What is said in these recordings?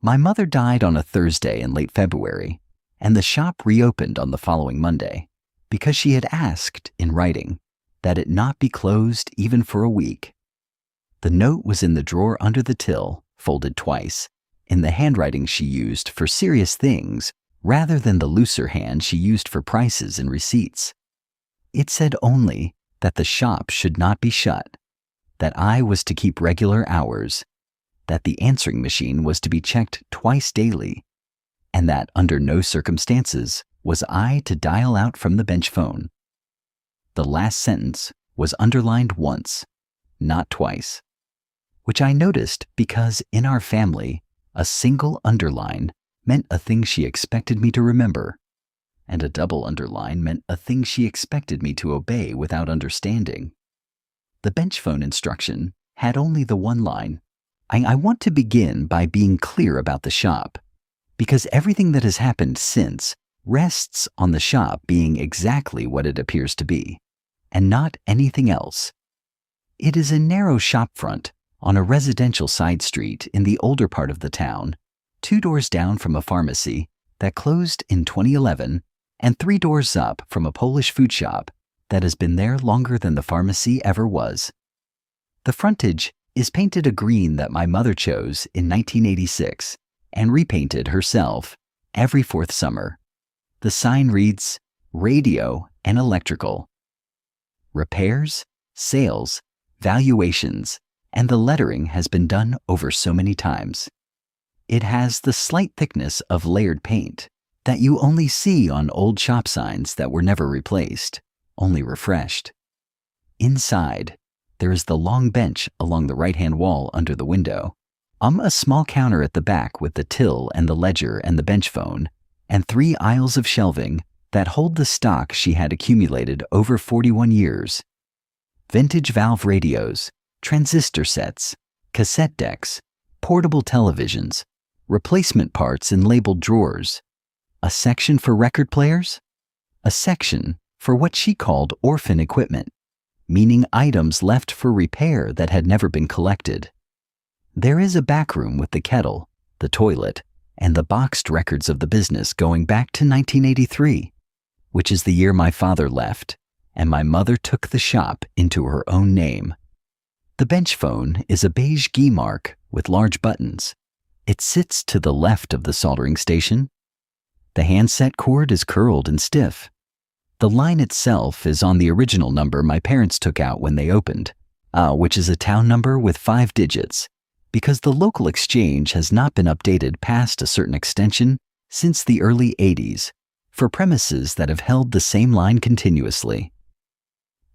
My mother died on a Thursday in late February, and the shop reopened on the following Monday because she had asked, in writing, that it not be closed even for a week. The note was in the drawer under the till, folded twice, in the handwriting she used for serious things rather than the looser hand she used for prices and receipts. It said only that the shop should not be shut, that I was to keep regular hours, that the answering machine was to be checked twice daily, and that under no circumstances was I to dial out from the bench phone. The last sentence was underlined once, not twice, which I noticed because in our family, a single underline meant a thing she expected me to remember, and a double underline meant a thing she expected me to obey without understanding. The bench phone instruction had only the one line. I want to begin by being clear about the shop, because everything that has happened since rests on the shop being exactly what it appears to be, and not anything else. It is a narrow shop front on a residential side street in the older part of the town, 2 doors down from a pharmacy that closed in 2011 and 3 doors up from a Polish food shop that has been there longer than the pharmacy ever was. The frontage is painted a green that my mother chose in 1986 and repainted herself every 4th summer. The sign reads, Radio and Electrical. Repairs, sales, valuations, and the lettering has been done over so many times. It has the slight thickness of layered paint that you only see on old shop signs that were never replaced, only refreshed. Inside, there is the long bench along the right-hand wall under the window, a small counter at the back with the till and the ledger and the bench phone, and 3 aisles of shelving that hold the stock she had accumulated over 41 years. Vintage valve radios, transistor sets, cassette decks, portable televisions, replacement parts in labeled drawers, a section for record players, a section for what she called orphan equipment, meaning items left for repair that had never been collected. There is a back room with the kettle, the toilet, and the boxed records of the business going back to 1983, which is the year my father left, and my mother took the shop into her own name. The bench phone is a beige key mark with large buttons. It sits to the left of the soldering station. The handset cord is curled and stiff. The line itself is on the original number my parents took out when they opened, which is a town number with 5 digits, because the local exchange has not been updated past a certain extension since the early 80s for premises that have held the same line continuously.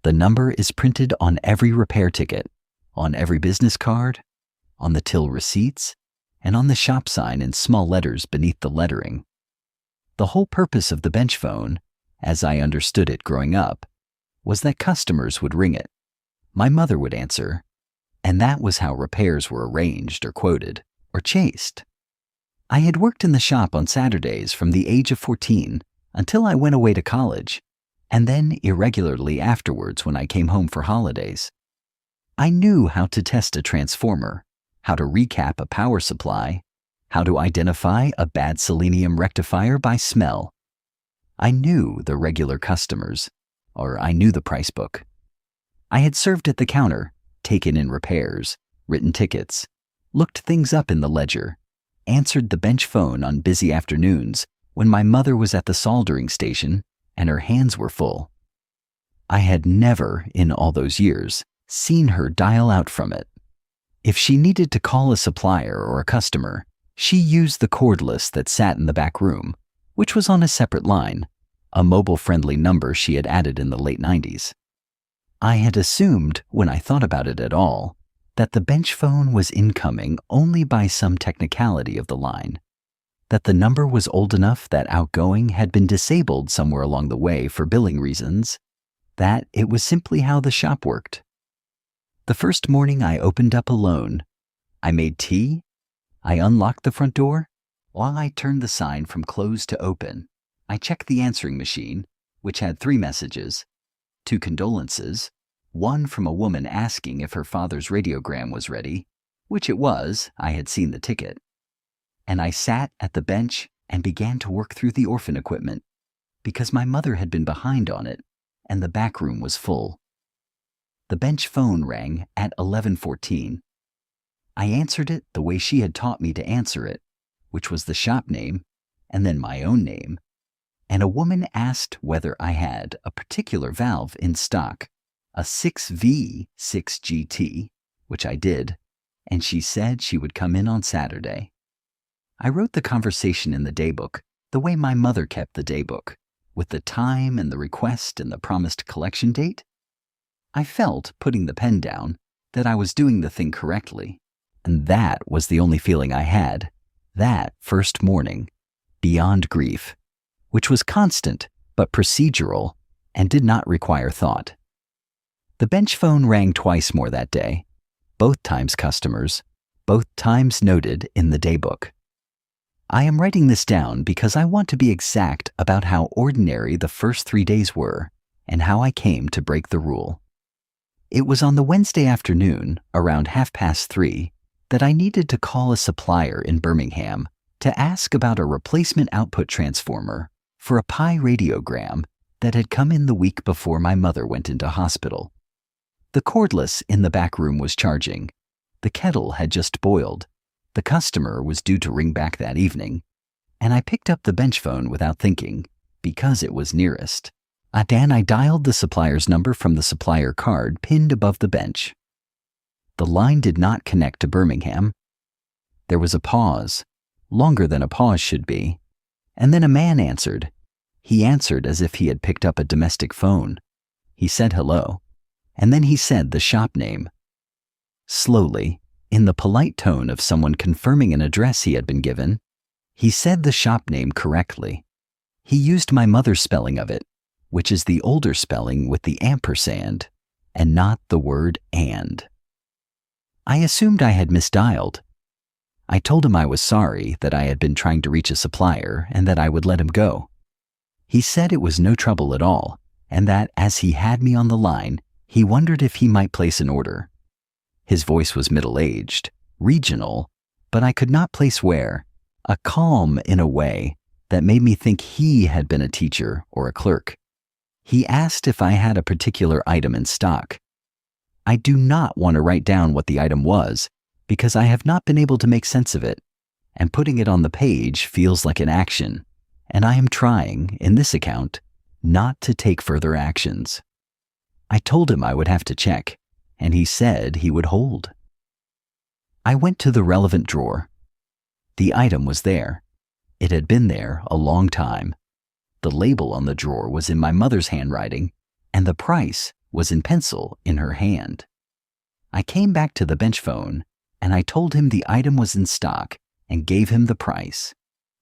The number is printed on every repair ticket, on every business card, on the till receipts, and on the shop sign in small letters beneath the lettering. The whole purpose of the bench phone, as I understood it growing up, was that customers would ring it. My mother would answer, and that was how repairs were arranged or quoted or chased. I had worked in the shop on Saturdays from the age of 14 until I went away to college, and then irregularly afterwards when I came home for holidays. I knew how to test a transformer, how to recap a power supply, how to identify a bad selenium rectifier by smell. I knew the regular customers, or I knew the price book. I had served at the counter, taken in repairs, written tickets, looked things up in the ledger, answered the bench phone on busy afternoons when my mother was at the soldering station and her hands were full. I had never, in all those years, seen her dial out from it. If she needed to call a supplier or a customer, she used the cordless that sat in the back room, which was on a separate line, a mobile-friendly number she had added in the late 90s. I had assumed, when I thought about it at all, that the bench phone was incoming only by some technicality of the line, that the number was old enough that outgoing had been disabled somewhere along the way for billing reasons, that it was simply how the shop worked. The first morning I opened up alone. I made tea. I unlocked the front door. While I turned the sign from closed to open, I checked the answering machine, which had 3 messages, 2 condolences, one from a woman asking if her father's radiogram was ready, which it was, I had seen the ticket, and I sat at the bench and began to work through the orphan equipment because my mother had been behind on it and the back room was full. The bench phone rang at 11:14. I answered it the way she had taught me to answer it, which was the shop name and then my own name, and a woman asked whether I had a particular valve in stock, a 6V6GT, which I did, and she said she would come in on Saturday. I wrote the conversation in the daybook the way my mother kept the daybook, with the time and the request and the promised collection date. I felt, putting the pen down, that I was doing the thing correctly, and that was the only feeling I had, that first morning, beyond grief, which was constant but procedural and did not require thought. The bench phone rang twice more that day, both times customers, both times noted in the daybook. I am writing this down because I want to be exact about how ordinary the first 3 days were and how I came to break the rule. It was on the Wednesday afternoon, around 3:30, that I needed to call a supplier in Birmingham to ask about a replacement output transformer for a Pi radiogram that had come in the week before my mother went into hospital. The cordless in the back room was charging. The kettle had just boiled. The customer was due to ring back that evening, and I picked up the bench phone without thinking, because it was nearest. I dialed the supplier's number from the supplier card pinned above the bench. The line did not connect to Birmingham. There was a pause, longer than a pause should be, and then a man answered. He answered as if he had picked up a domestic phone. He said hello, and then he said the shop name. Slowly, in the polite tone of someone confirming an address he had been given, he said the shop name correctly. He used my mother's spelling of it, which is the older spelling with the ampersand, and not the word and. I assumed I had misdialed. I told him I was sorry that I had been trying to reach a supplier and that I would let him go. He said it was no trouble at all, and that as he had me on the line, he wondered if he might place an order. His voice was middle-aged, regional, but I could not place where, a calm in a way that made me think he had been a teacher or a clerk. He asked if I had a particular item in stock. I do not want to write down what the item was because I have not been able to make sense of it, and putting it on the page feels like an action, and I am trying, in this account, not to take further actions. I told him I would have to check, and he said he would hold. I went to the relevant drawer. The item was there. It had been there a long time. The label on the drawer was in my mother's handwriting, and the price was in pencil in her hand. I came back to the bench phone, and I told him the item was in stock and gave him the price.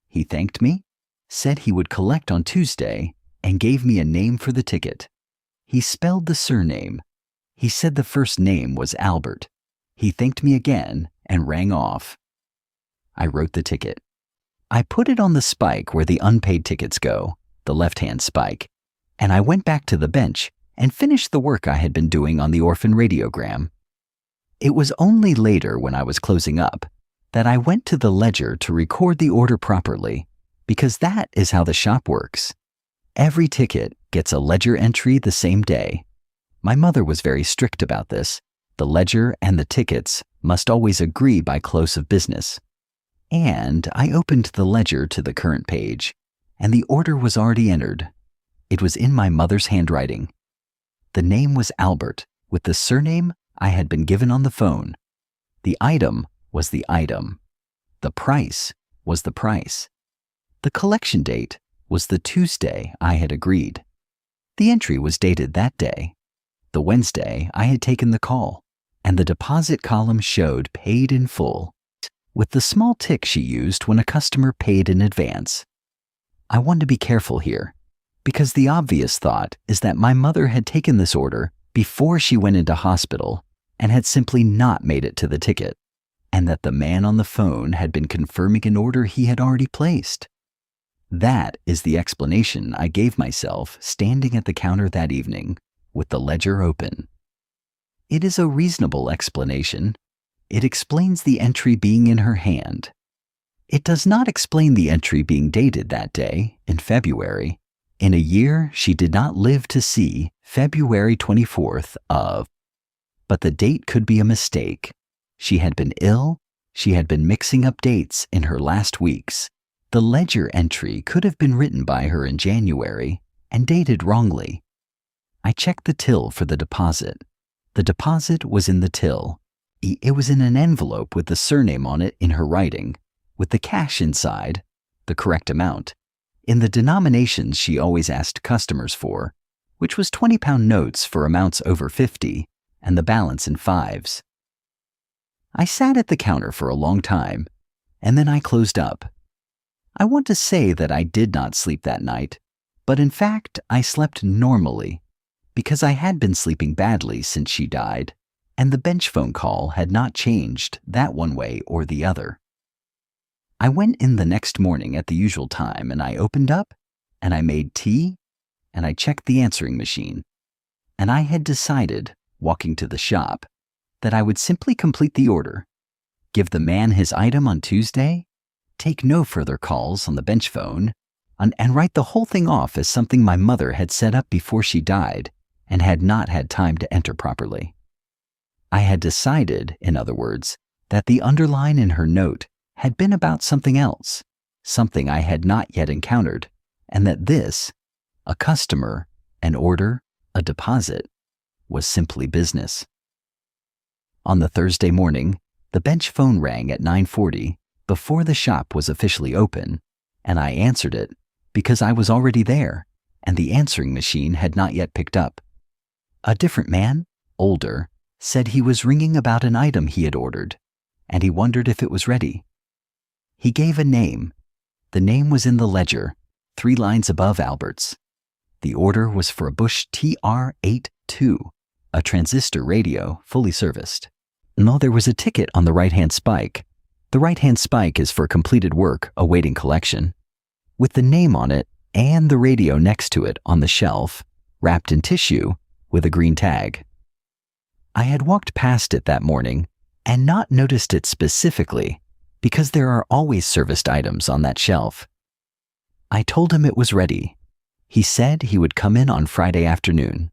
He thanked me, said he would collect on Tuesday, and gave me a name for the ticket. He spelled the surname. He said the first name was Albert. He thanked me again and rang off. I wrote the ticket. I put it on the spike where the unpaid tickets go, the left-hand spike, and I went back to the bench and finished the work I had been doing on the orphan radiogram. It was only later, when I was closing up, that I went to the ledger to record the order properly, because that is how the shop works. Every ticket gets a ledger entry the same day. My mother was very strict about this. The ledger and the tickets must always agree by close of business. And I opened the ledger to the current page, and the order was already entered. It was in my mother's handwriting. The name was Albert, with the surname I had been given on the phone. The item was the item. The price was the price. The collection date was the Tuesday I had agreed. The entry was dated that day. The Wednesday I had taken the call, and the deposit column showed paid in full, with the small tick she used when a customer paid in advance. I want to be careful here, because the obvious thought is that my mother had taken this order before she went into hospital and had simply not made it to the ticket, and that the man on the phone had been confirming an order he had already placed. That is the explanation I gave myself standing at the counter that evening with the ledger open. It is a reasonable explanation. It explains the entry being in her hand. It does not explain the entry being dated that day, in February. In a year she did not live to see February 24th of. But the date could be a mistake. She had been ill. She had been mixing up dates in her last weeks. The ledger entry could have been written by her in January and dated wrongly. I checked the till for the deposit. The deposit was in the till. It was in an envelope with the surname on it in her writing, with the cash inside, the correct amount, in the denominations she always asked customers for, which was 20-pound notes for amounts over 50 and the balance in fives. I sat at the counter for a long time, and then I closed up. I want to say that I did not sleep that night, but in fact I slept normally, because I had been sleeping badly since she died, and the bench phone call had not changed that one way or the other. I went in the next morning at the usual time, and I opened up, and I made tea, and I checked the answering machine, and I had decided, walking to the shop, that I would simply complete the order, give the man his item on Tuesday, take no further calls on the bench phone, and write the whole thing off as something my mother had set up before she died and had not had time to enter properly. I had decided, in other words, that the underline in her note had been about something else, something I had not yet encountered, and that this, a customer, an order, a deposit, was simply business. On the Thursday morning, the bench phone rang at 9:40 before the shop was officially open, and I answered it because I was already there, and the answering machine had not yet picked up. A different man, older, said he was ringing about an item he had ordered, and he wondered if it was ready. He gave a name. The name was in the ledger, 3 lines above Albert's. The order was for a Bush TR-82, a transistor radio, fully serviced. No, there was a ticket on the right-hand spike. The right-hand spike is for completed work awaiting collection, with the name on it and the radio next to it on the shelf, wrapped in tissue with a green tag. I had walked past it that morning and not noticed it specifically because there are always serviced items on that shelf. I told him it was ready. He said he would come in on Friday afternoon.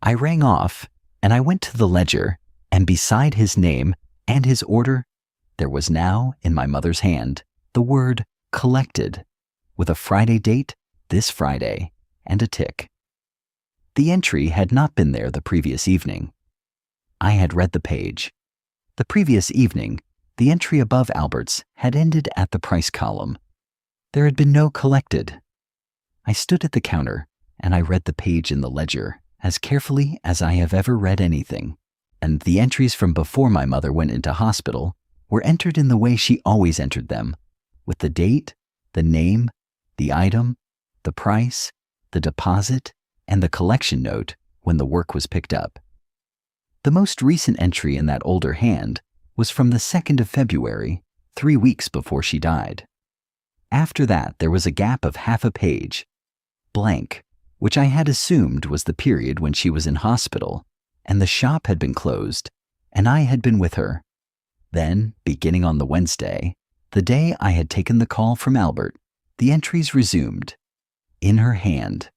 I rang off, and I went to the ledger, and beside his name and his order, there was now, in my mother's hand, the word collected, with a Friday date, this Friday, and a tick. The entry had not been there the previous evening. I had read the page. The previous evening, the entry above Albert's had ended at the price column. There had been no collected. I stood at the counter, and I read the page in the ledger as carefully as I have ever read anything, and the entries from before my mother went into hospital were entered in the way she always entered them, with the date, the name, the item, the price, the deposit, and the collection note when the work was picked up. The most recent entry in that older hand was from the 2nd of February, 3 weeks before she died. After that, there was a gap of half a page, blank, which I had assumed was the period when she was in hospital, and the shop had been closed, and I had been with her. Then, beginning on the Wednesday, the day I had taken the call from Albert, the entries resumed, in her hand,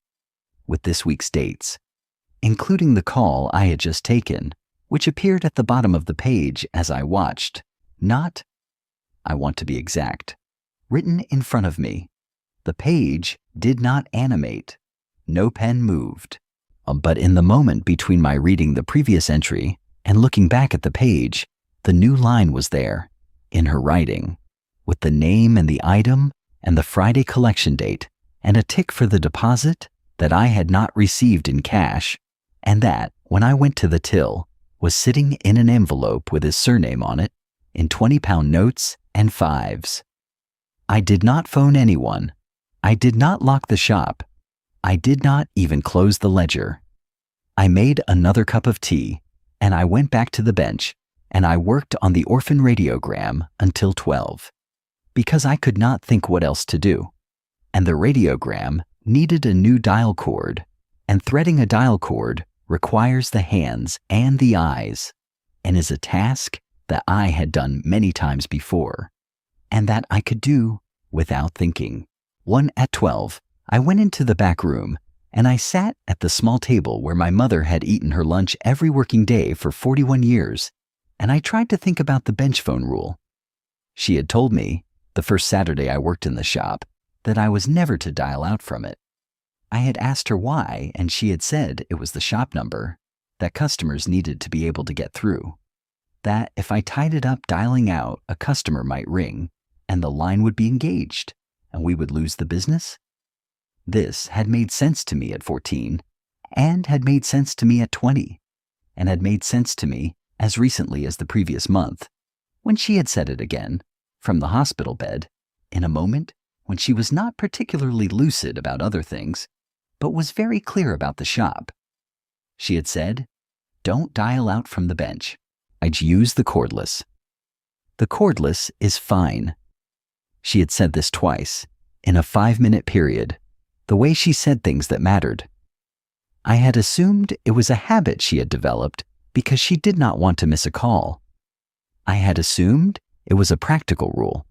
with this week's dates, including the call I had just taken, which appeared at the bottom of the page as I watched, not, I want to be exact, written in front of me. The page did not animate. No pen moved. But in the moment between my reading the previous entry and looking back at the page, the new line was there, in her writing, with the name and the item and the Friday collection date and a tick for the deposit that I had not received in cash, and that, when I went to the till, was sitting in an envelope with his surname on it, in 20-pound notes and fives. I did not phone anyone. I did not lock the shop. I did not even close the ledger. I made another cup of tea, and I went back to the bench, and I worked on the orphan radiogram until 12, because I could not think what else to do. And the radiogram needed a new dial cord, and threading a dial cord requires the hands and the eyes, and is a task that I had done many times before, and that I could do without thinking. One at 12, I went into the back room and I sat at the small table where my mother had eaten her lunch every working day for 41 years, and I tried to think about the bench phone rule. She had told me, the first Saturday I worked in the shop, that I was never to dial out from it. I had asked her why, and she had said it was the shop number, that customers needed to be able to get through. That if I tied it up dialing out, a customer might ring, and the line would be engaged, and we would lose the business. This had made sense to me at 14, and had made sense to me at 20, and had made sense to me as recently as the previous month, when she had said it again, from the hospital bed, in a moment when she was not particularly lucid about other things, but was very clear about the shop. She had said, "Don't dial out from the bench. I'd use the cordless." The cordless is fine. She had said this twice, in a 5-minute period, the way she said things that mattered. I had assumed it was a habit she had developed because she did not want to miss a call. I had assumed it was a practical rule,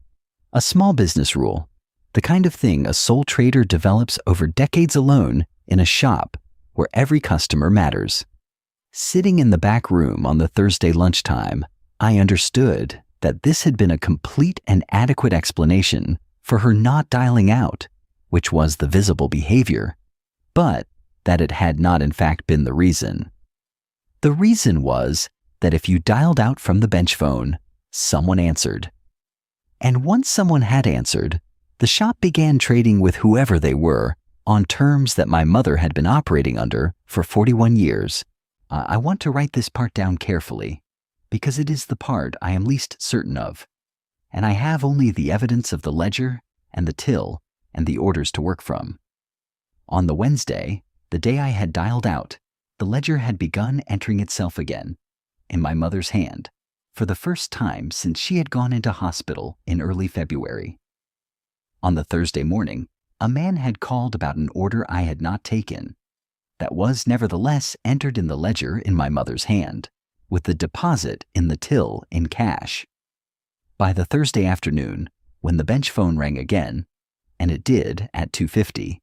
a small business rule, the kind of thing a sole trader develops over decades alone in a shop where every customer matters. Sitting in the back room on the Thursday lunchtime, I understood that this had been a complete and adequate explanation for her not dialing out, which was the visible behavior, but that it had not in fact been the reason. The reason was that if you dialed out from the bench phone, someone answered. And once someone had answered, the shop began trading with whoever they were on terms that my mother had been operating under for 41 years. I want to write this part down carefully, because it is the part I am least certain of, and I have only the evidence of the ledger and the till and the orders to work from. On the Wednesday, the day I had dialed out, the ledger had begun entering itself again, in my mother's hand, for the first time since she had gone into hospital in early February. On the Thursday morning, a man had called about an order I had not taken, that was nevertheless entered in the ledger in my mother's hand, with the deposit in the till in cash. By the Thursday afternoon, when the bench phone rang again, and it did at 2:50,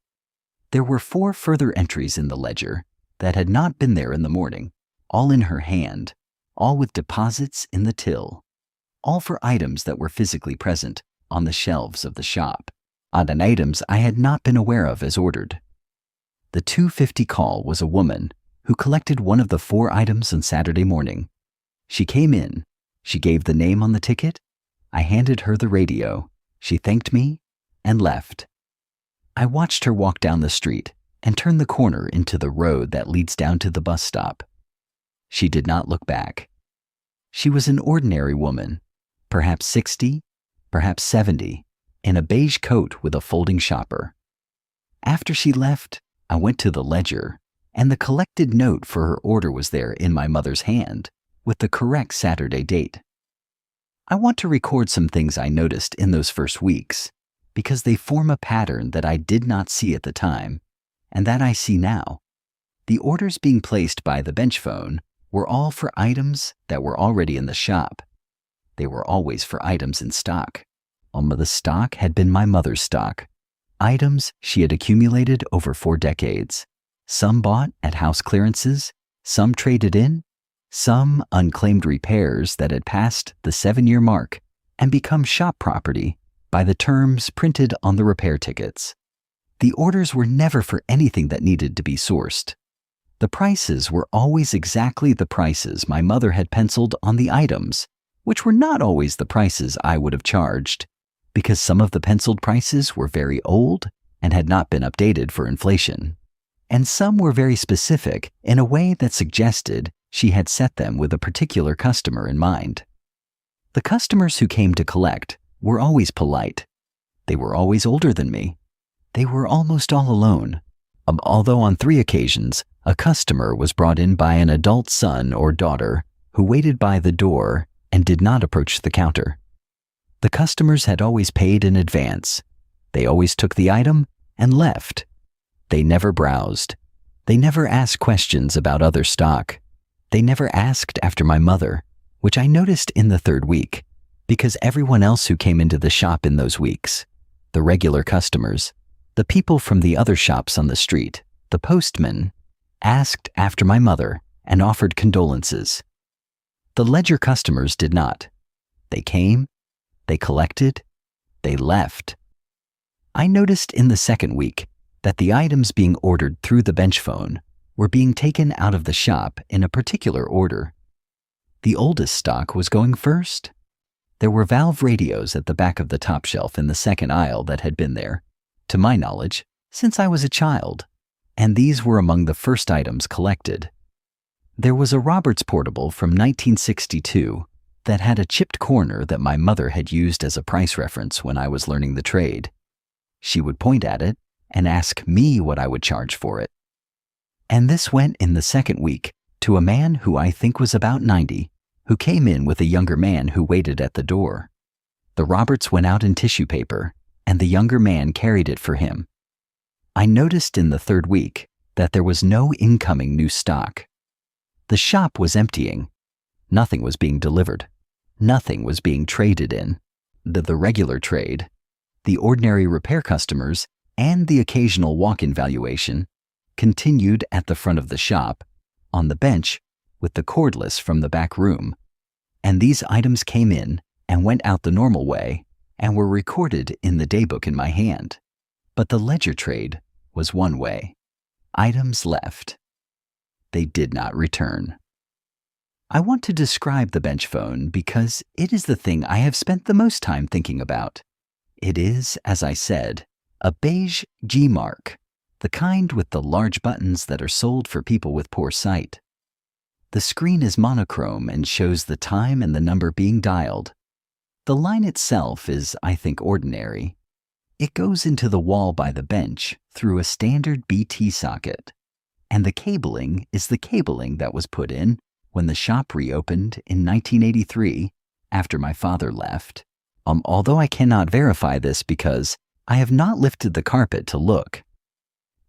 there were 4 further entries in the ledger that had not been there in the morning, all in her hand, all with deposits in the till, all for items that were physically present on the shelves of the shop, on items I had not been aware of as ordered. The 2:50 call was a woman who collected one of the 4 items on Saturday morning. She came in, she gave the name on the ticket, I handed her the radio, she thanked me, and left. I watched her walk down the street and turn the corner into the road that leads down to the bus stop. She did not look back. She was an ordinary woman, perhaps 60, perhaps 70, in a beige coat with a folding shopper. After she left, I went to the ledger, and the collected note for her order was there in my mother's hand, with the correct Saturday date. I want to record some things I noticed in those first weeks, because they form a pattern that I did not see at the time, and that I see now. The orders being placed by the bench phone were all for items that were already in the shop. They were always for items in stock. All of the stock had been my mother's stock, items she had accumulated over 4 decades. Some bought at house clearances, some traded in, some unclaimed repairs that had passed the 7-year mark and become shop property by the terms printed on the repair tickets. The orders were never for anything that needed to be sourced. The prices were always exactly the prices my mother had penciled on the items, which were not always the prices I would have charged, because some of the penciled prices were very old and had not been updated for inflation, and some were very specific in a way that suggested she had set them with a particular customer in mind. The customers who came to collect were always polite. They were always older than me. They were almost all alone, although on 3 occasions a customer was brought in by an adult son or daughter who waited by the door and did not approach the counter. The customers had always paid in advance. They always took the item and left. They never browsed. They never asked questions about other stock. They never asked after my mother, which I noticed in the 3rd week, Because everyone else who came into the shop in those weeks, the regular customers, the people from the other shops on the street, the postman, asked after my mother and offered condolences. The ledger customers did not. They came, they collected, they left. I noticed in the second week that the items being ordered through the bench phone were being taken out of the shop in a particular order. The oldest stock was going first. There were valve radios at the back of the top shelf in the second aisle that had been there, to my knowledge, since I was a child, and these were among the first items collected. There was a Roberts portable from 1962 that had a chipped corner that my mother had used as a price reference when I was learning the trade. She would point at it and ask me what I would charge for it. And this went in the second week to a man who I think was about 90, who came in with a younger man who waited at the door. The Roberts went out in tissue paper, and the younger man carried it for him. I noticed in the third week that there was no incoming new stock. The shop was emptying. Nothing was being delivered. Nothing was being traded in. The regular trade, the ordinary repair customers, and the occasional walk-in valuation continued at the front of the shop, on the bench, with the cordless from the back room, and these items came in and went out the normal way and were recorded in the daybook in my hand. But the ledger trade was one way. Items left. They did not return. I want to describe the bench phone because it is the thing I have spent the most time thinking about. It is, as I said, a beige G mark, the kind with the large buttons that are sold for people with poor sight. The screen is monochrome and shows the time and the number being dialed. The line itself is, I think, ordinary. It goes into the wall by the bench through a standard BT socket, and the cabling is the cabling that was put in when the shop reopened in 1983 after my father left. Although I cannot verify this because I have not lifted the carpet to look.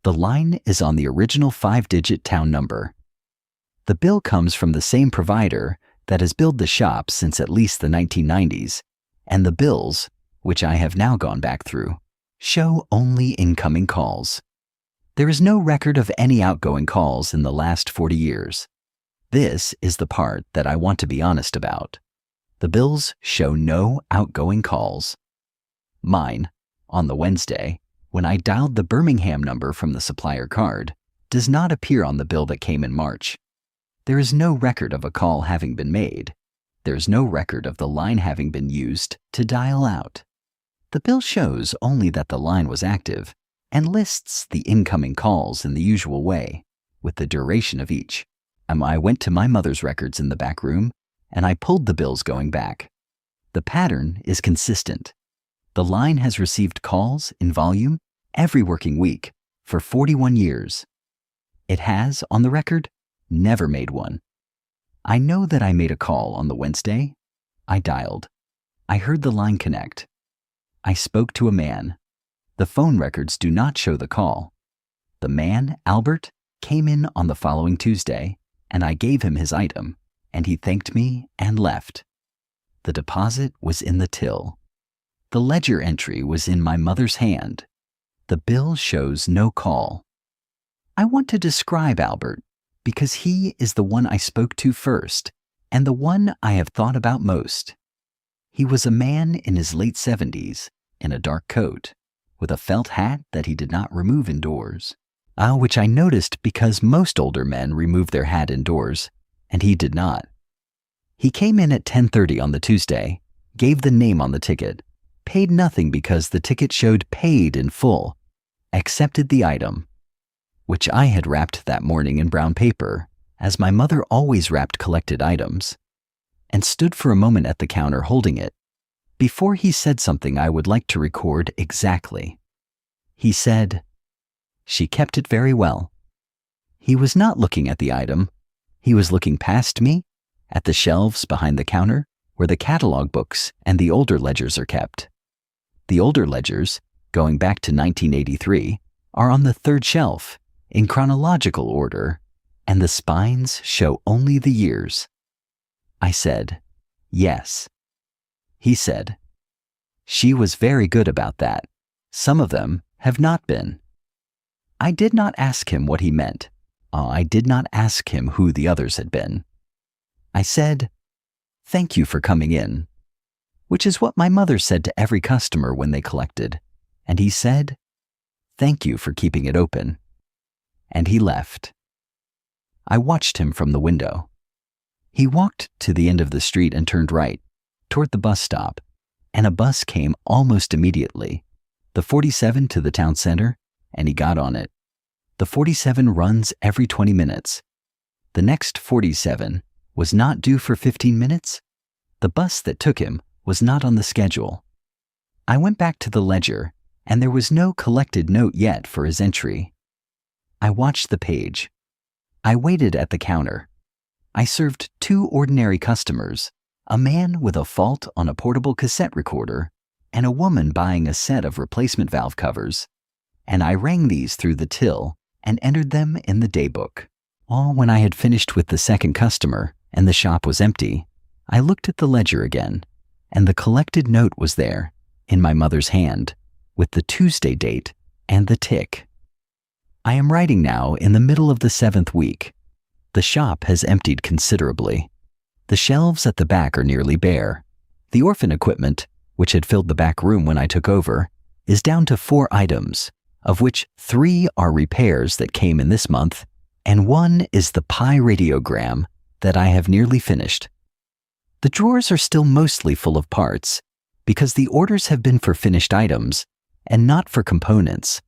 The line is on the original 5-digit town number. The bill comes from the same provider that has billed the shop since at least the 1990s, and the bills, which I have now gone back through, show only incoming calls. There is no record of any outgoing calls in the last 40 years. This is the part that I want to be honest about. The bills show no outgoing calls. Mine, on the Wednesday, when I dialed the Birmingham number from the supplier card, does not appear on the bill that came in March. There is no record of a call having been made. There is no record of the line having been used to dial out. The bill shows only that the line was active and lists the incoming calls in the usual way, with the duration of each. I went to my mother's records in the back room, and I pulled the bills going back. The pattern is consistent. The line has received calls in volume every working week for 41 years. It has, on the record, never made one. I know that I made a call on the Wednesday. I dialed. I heard the line connect. I spoke to a man. The phone records do not show the call. The man, Albert, came in on the following Tuesday, and I gave him his item, and he thanked me and left. The deposit was in the till. The ledger entry was in my mother's hand. The bill shows no call. I want to describe Albert because he is the one I spoke to first and the one I have thought about most. He was a man in his late 70s, in a dark coat, with a felt hat that he did not remove indoors, which I noticed because most older men remove their hat indoors, and he did not. He came in at 10:30 on the Tuesday, gave the name on the ticket, paid nothing because the ticket showed paid in full, accepted the item, which I had wrapped that morning in brown paper, as my mother always wrapped collected items, and stood for a moment at the counter holding it, before he said something I would like to record exactly. He said, "She kept it very well." He was not looking at the item. He was looking past me, at the shelves behind the counter, where the catalog books and the older ledgers are kept. The older ledgers, going back to 1983, are on the third shelf, in chronological order, and the spines show only the years. I said, "Yes." He said. She was very good about that. Some of them have not been. I did not ask him what he meant. I did not ask him who the others had been. I said, "Thank you for coming in," which is what my mother said to every customer when they collected. And he said, "Thank you for keeping it open." And he left. I watched him from the window. He walked to the end of the street and turned right, toward the bus stop, and a bus came almost immediately, the 47 to the town center, and he got on it. The 47 runs every 20 minutes. The next 47 was not due for 15 minutes. The bus that took him was not on the schedule. I went back to the ledger, and there was no collected note yet for his entry. I watched the page. I waited at the counter. I served 2 ordinary customers, a man with a fault on a portable cassette recorder, and a woman buying a set of replacement valve covers, and I rang these through the till and entered them in the daybook. All when I had finished with the second customer and the shop was empty, I looked at the ledger again, and the collected note was there, in my mother's hand, with the Tuesday date and the tick. I am writing now in the middle of the 7th week. The shop has emptied considerably. The shelves at the back are nearly bare. The orphan equipment, which had filled the back room when I took over, is down to 4 items, of which 3 are repairs that came in this month, and 1 is the Pi radiogram that I have nearly finished. The drawers are still mostly full of parts, because the orders have been for finished items and not for components,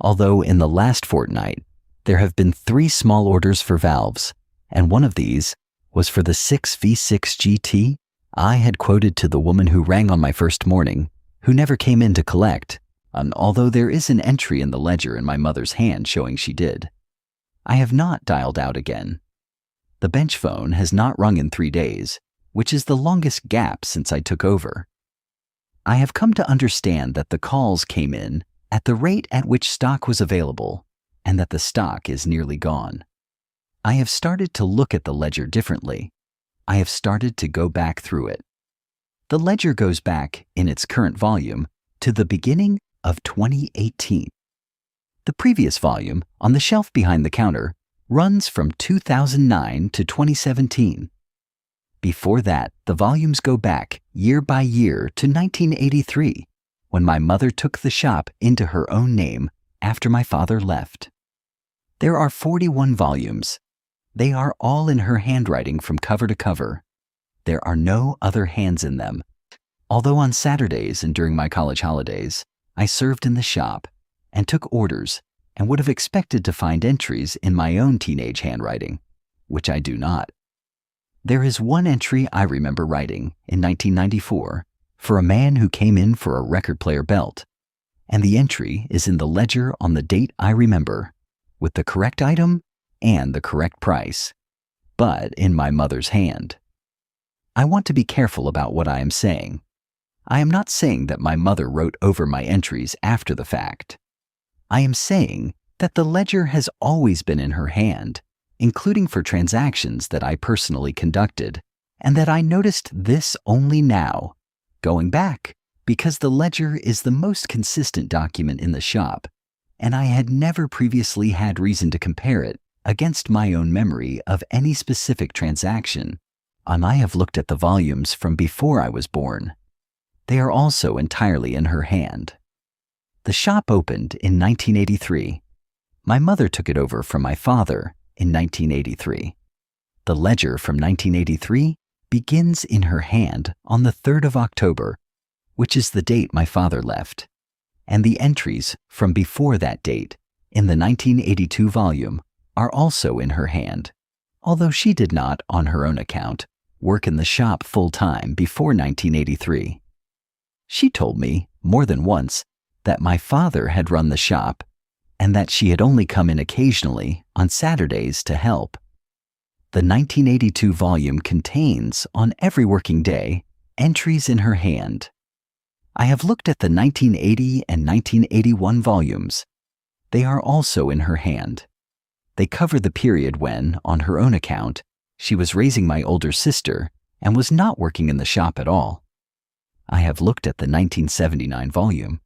although in the last fortnight there have been 3 small orders for valves, and one of these was for the 6V6 GT I had quoted to the woman who rang on my first morning, who never came in to collect, although there is an entry in the ledger in my mother's hand showing she did. I have not dialed out again. The bench phone has not rung in 3 days, which is the longest gap since I took over. I have come to understand that the calls came in at the rate at which stock was available, and that the stock is nearly gone. I have started to look at the ledger differently. I have started to go back through it. The ledger goes back, in its current volume, to the beginning of 2018. The previous volume, on the shelf behind the counter, runs from 2009 to 2017. Before that, the volumes go back year by year to 1983, when my mother took the shop into her own name after my father left. There are 41 volumes. They are all in her handwriting from cover to cover. There are no other hands in them. Although on Saturdays and during my college holidays, I served in the shop and took orders and would have expected to find entries in my own teenage handwriting, which I do not. There is one entry I remember writing in 1994 for a man who came in for a record player belt, and the entry is in the ledger on the date I remember, with the correct item and the correct price, but in my mother's hand. I want to be careful about what I am saying. I am not saying that my mother wrote over my entries after the fact. I am saying that the ledger has always been in her hand, including for transactions that I personally conducted, and that I noticed this only now, going back, because the ledger is the most consistent document in the shop, and I had never previously had reason to compare it against my own memory of any specific transaction. I have looked at the volumes from before I was born. They are also entirely in her hand. The shop opened in 1983. My mother took it over from my father in 1983. The ledger from 1983 begins in her hand on the 3rd of October, which is the date my father left, and the entries from before that date in the 1982 volume are also in her hand, although she did not, on her own account, work in the shop full-time before 1983. She told me, more than once, that my father had run the shop and that she had only come in occasionally on Saturdays to help. The 1982 volume contains, on every working day, entries in her hand. I have looked at the 1980 and 1981 volumes. They are also in her hand. They cover the period when, on her own account, she was raising my older sister and was not working in the shop at all. I have looked at the 1979 volume,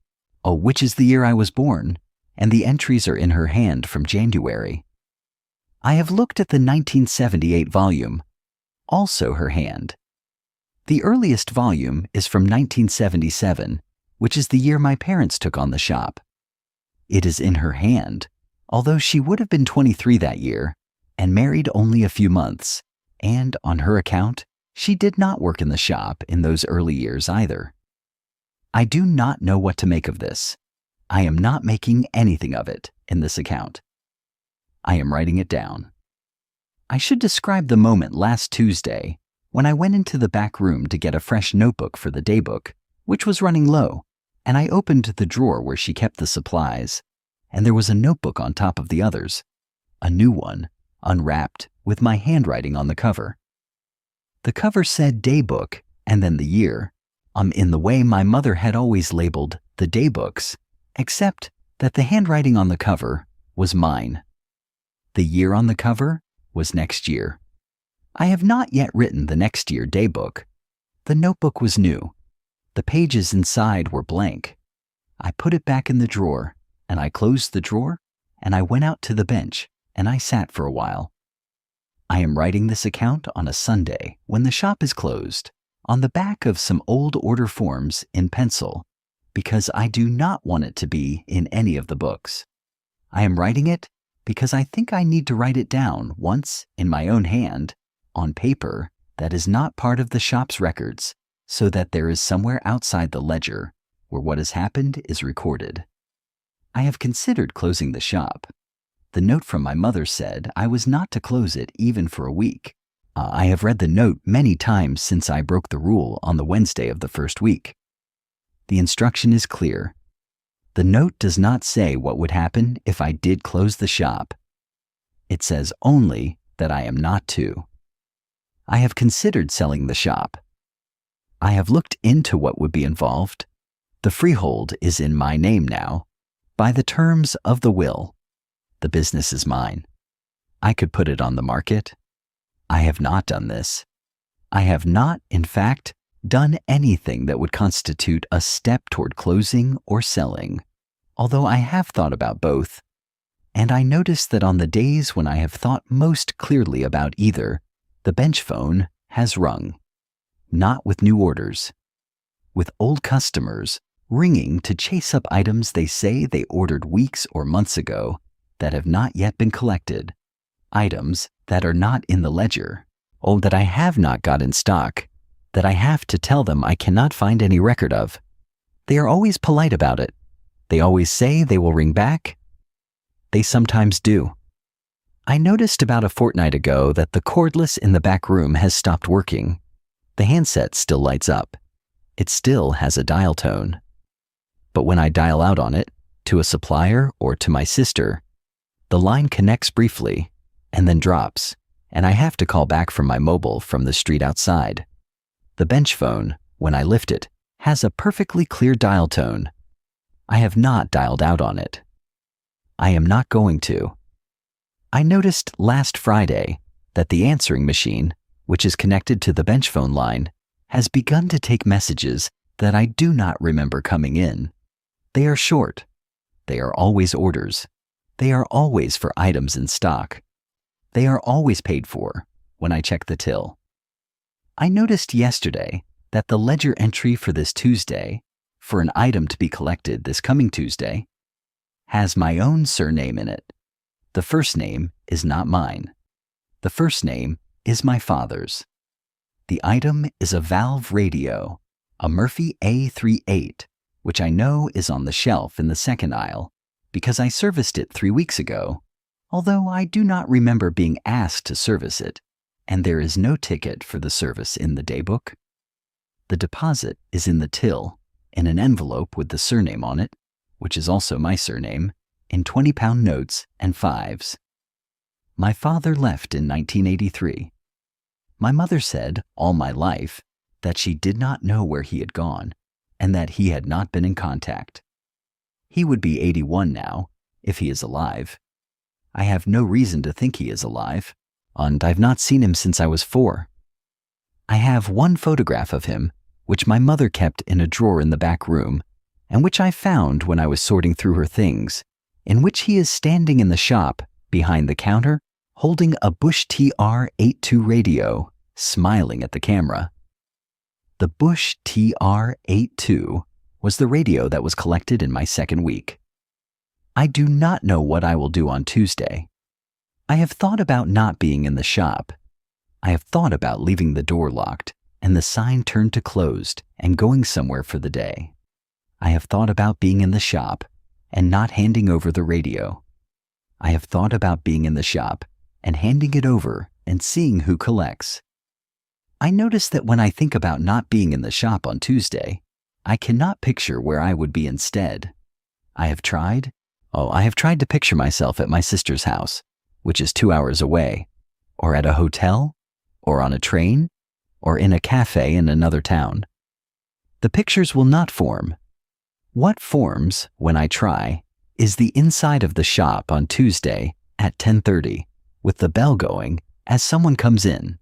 which is the year I was born, and the entries are in her hand from January. I have looked at the 1978 volume, also her hand. The earliest volume is from 1977, which is the year my parents took on the shop. It is in her hand, although she would have been 23 that year and married only a few months, and on her account, she did not work in the shop in those early years either. I do not know what to make of this. I am not making anything of it in this account. I am writing it down. I should describe the moment last Tuesday when I went into the back room to get a fresh notebook for the daybook, which was running low, and I opened the drawer where she kept the supplies, and there was a notebook on top of the others, a new one, unwrapped, with my handwriting on the cover. The cover said daybook and then the year, in the way my mother had always labeled the daybooks, except that the handwriting on the cover was mine. The year on the cover was next year. I have not yet written the next year daybook. The notebook was new. The pages inside were blank. I put it back in the drawer, and I closed the drawer, and I went out to the bench, and I sat for a while. I am writing this account on a Sunday when the shop is closed, on the back of some old order forms in pencil, because I do not want it to be in any of the books. I am writing it because I think I need to write it down once in my own hand, on paper that is not part of the shop's records, so that there is somewhere outside the ledger where what has happened is recorded. I have considered closing the shop. The note from my mother said I was not to close it even for a week. I have read the note many times since I broke the rule on the Wednesday of the first week. The instruction is clear. The note does not say what would happen if I did close the shop. It says only that I am not to. I have considered selling the shop. I have looked into what would be involved. The freehold is in my name now, by the terms of the will. The business is mine. I could put it on the market. I have not done this. I have not, in fact, done anything that would constitute a step toward closing or selling, although I have thought about both. And I notice that on the days when I have thought most clearly about either, the bench phone has rung. Not with new orders. With old customers ringing to chase up items they say they ordered weeks or months ago that have not yet been collected. Items that are not in the ledger, that I have not got in stock, that I have to tell them I cannot find any record of. They are always polite about it. They always say they will ring back. They sometimes do. I noticed about a fortnight ago that the cordless in the back room has stopped working. The handset still lights up. It still has a dial tone. But when I dial out on it, to a supplier or to my sister, the line connects briefly and then drops, and I have to call back from my mobile from the street outside. The bench phone, when I lift it, has a perfectly clear dial tone. I have not dialed out on it. I am not going to. I noticed last Friday that the answering machine, which is connected to the bench phone line, has begun to take messages that I do not remember coming in. They are short. They are always orders. They are always for items in stock. They are always paid for when I check the till. I noticed yesterday that the ledger entry for this Tuesday, for an item to be collected this coming Tuesday, has my own surname in it. The first name is not mine. The first name is my father's. The item is a valve radio, a Murphy A38, which I know is on the shelf in the second aisle because I serviced it 3 weeks ago, although I do not remember being asked to service it, and there is no ticket for the service in the daybook. The deposit is in the till, in an envelope with the surname on it, which is also my surname, in 20-pound notes and fives. My father left in 1983. My mother said all my life that she did not know where he had gone and that he had not been in contact. He would be 81 now, if he is alive. I have no reason to think he is alive, and I've not seen him since I was 4. I have one photograph of him which my mother kept in a drawer in the back room, and which I found when I was sorting through her things, in which he is standing in the shop, behind the counter, holding a Bush TR-82 radio, smiling at the camera. The Bush TR-82 was the radio that was collected in my second week. I do not know what I will do on Tuesday. I have thought about not being in the shop. I have thought about leaving the door locked and the sign turned to closed and going somewhere for the day. I have thought about being in the shop and not handing over the radio. I have thought about being in the shop and handing it over and seeing who collects. I notice that when I think about not being in the shop on Tuesday, I cannot picture where I would be instead. I have tried to picture myself at my sister's house, which is 2 hours away, or at a hotel, or on a train, or in a cafe in another town. The pictures will not form. What forms, when I try, is the inside of the shop on Tuesday at 10:30, with the bell going as someone comes in.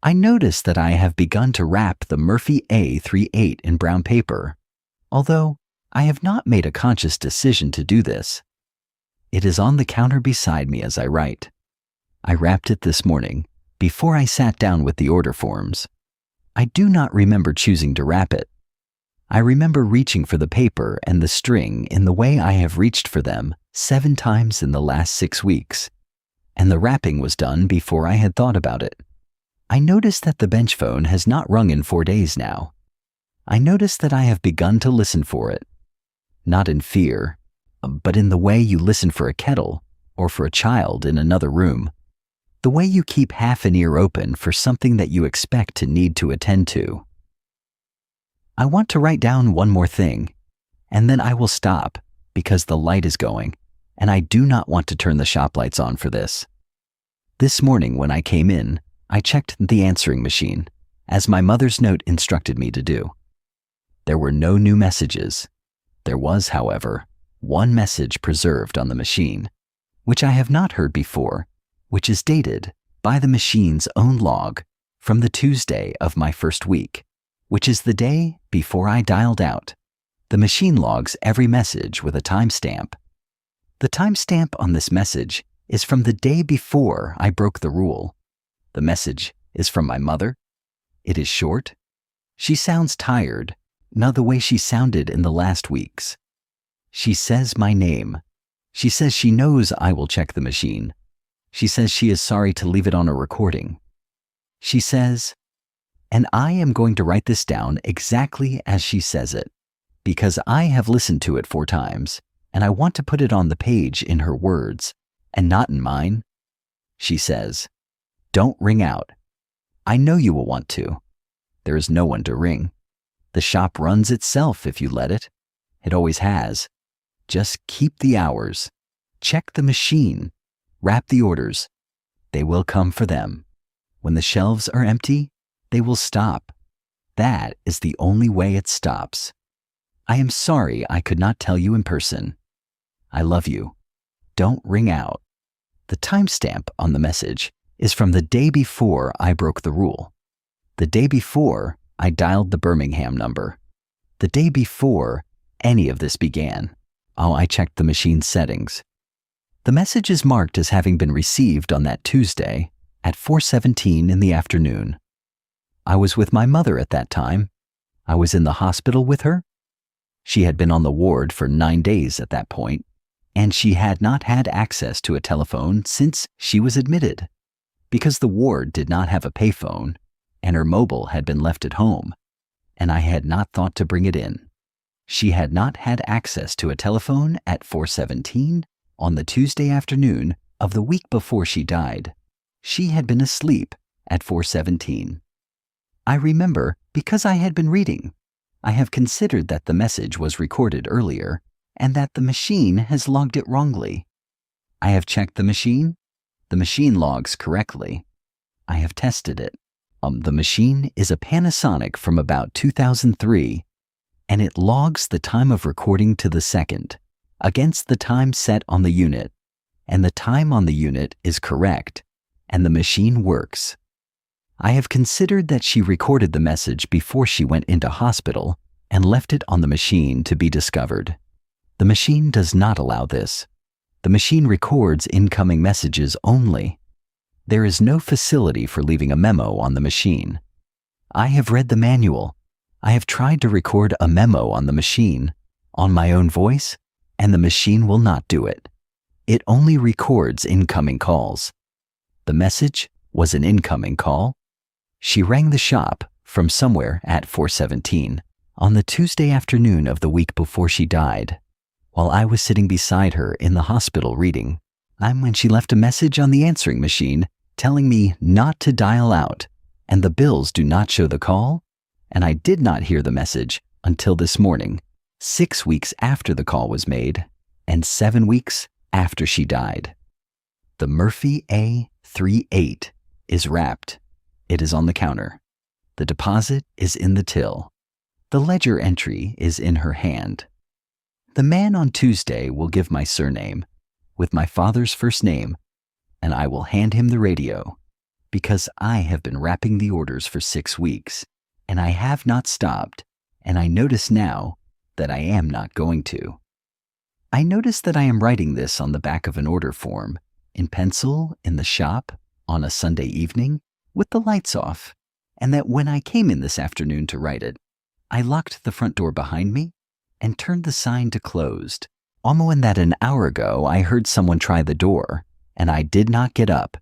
I notice that I have begun to wrap the Murphy A38 in brown paper, although I have not made a conscious decision to do this. It is on the counter beside me as I write. I wrapped it this morning before I sat down with the order forms. I do not remember choosing to wrap it. I remember reaching for the paper and the string in the way I have reached for them 7 times in the last 6 weeks, and the wrapping was done before I had thought about it. I notice that the bench phone has not rung in 4 days now. I notice that I have begun to listen for it, not in fear, but in the way you listen for a kettle or for a child in another room, the way you keep half an ear open for something that you expect to need to attend to. I want to write down one more thing, and then I will stop because the light is going, and I do not want to turn the shop lights on for this. This morning when I came in, I checked the answering machine, as my mother's note instructed me to do. There were no new messages. There was, however, one message preserved on the machine, which I have not heard before, which is dated by the machine's own log from the Tuesday of my first week, which is the day before I dialed out. The machine logs every message with a timestamp. The timestamp on this message is from the day before I broke the rule. The message is from my mother. It is short. She sounds tired, not the way she sounded in the last weeks. She says my name. She says she knows I will check the machine. She says she is sorry to leave it on a recording. She says, and I am going to write this down exactly as she says it, because I have listened to it 4 times, and I want to put it on the page in her words, and not in mine. She says, don't ring out. I know you will want to. There is no one to ring. The shop runs itself if you let it. It always has. Just keep the hours. Check the machine. Wrap the orders. They will come for them. When the shelves are empty, they will stop. That is the only way it stops. I am sorry I could not tell you in person. I love you. Don't ring out. The timestamp on the message is from the day before I broke the rule. The day before I dialed the Birmingham number. The day before any of this began. I checked the machine's settings. The message is marked as having been received on that Tuesday at 4:17 in the afternoon. I was with my mother at that time. I was in the hospital with her. She had been on the ward for 9 days at that point, and she had not had access to a telephone since she was admitted, because the ward did not have a payphone, and her mobile had been left at home, and I had not thought to bring it in. She had not had access to a telephone at 4:17 on the Tuesday afternoon of the week before she died. She had been asleep at 4:17. I remember because I had been reading. I have considered that the message was recorded earlier and that the machine has logged it wrongly. I have checked the machine logs correctly. I have tested it. The machine is a Panasonic from about 2003, and it logs the time of recording to the second against the time set on the unit, and the time on the unit is correct, and the machine works. I have considered that she recorded the message before she went into hospital and left it on the machine to be discovered. The machine does not allow this. The machine records incoming messages only. There is no facility for leaving a memo on the machine. I have read the manual. I have tried to record a memo on the machine, on my own voice, and the machine will not do it. It only records incoming calls. The message was an incoming call. She rang the shop from somewhere at 4:17 on the Tuesday afternoon of the week before she died, while I was sitting beside her in the hospital reading. I'm when she left a message on the answering machine telling me not to dial out, and the bills do not show the call, and I did not hear the message until this morning, 6 weeks after the call was made, and 7 weeks after she died. The Murphy A38 is wrapped. It is on the counter. The deposit is in the till. The ledger entry is in her hand. The man on Tuesday will give my surname with my father's first name, and I will hand him the radio, because I have been wrapping the orders for 6 weeks, and I have not stopped, and I notice now that I am not going to. I notice that I am writing this on the back of an order form, in pencil, in the shop, on a Sunday evening, with the lights off, and that when I came in this afternoon to write it, I locked the front door behind me and turned the sign to closed, almost that an hour ago I heard someone try the door, and I did not get up,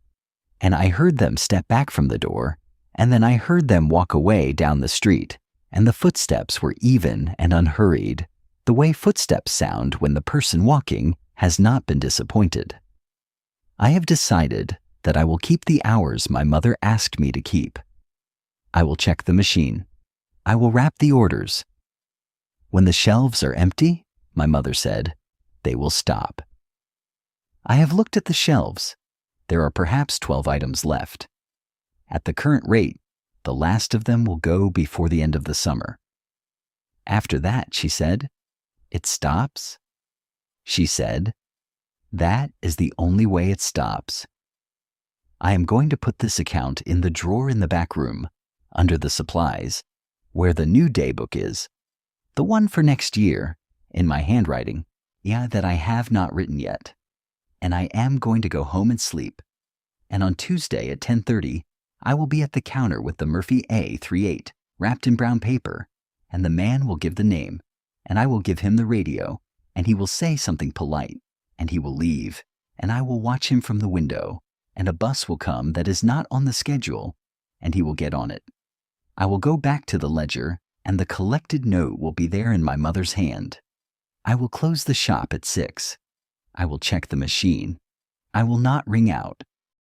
and I heard them step back from the door, and then I heard them walk away down the street, and the footsteps were even and unhurried, the way footsteps sound when the person walking has not been disappointed. I have decided that I will keep the hours my mother asked me to keep. I will check the machine. I will wrap the orders. When the shelves are empty, my mother said, they will stop. I have looked at the shelves. There are perhaps 12 items left. At the current rate, the last of them will go before the end of the summer. After that, she said, it stops. She said, that is the only way it stops. I am going to put this account in the drawer in the back room, under the supplies, where the new daybook is, the one for next year, in my handwriting, that I have not written yet. And I am going to go home and sleep. And on Tuesday at 10:30, I will be at the counter with the Murphy A38 wrapped in brown paper, and the man will give the name, and I will give him the radio, and he will say something polite, and he will leave, and I will watch him from the window, and a bus will come that is not on the schedule, and he will get on it. I will go back to the ledger, and the collected note will be there in my mother's hand. I will close the shop at 6. I will check the machine. I will not ring out.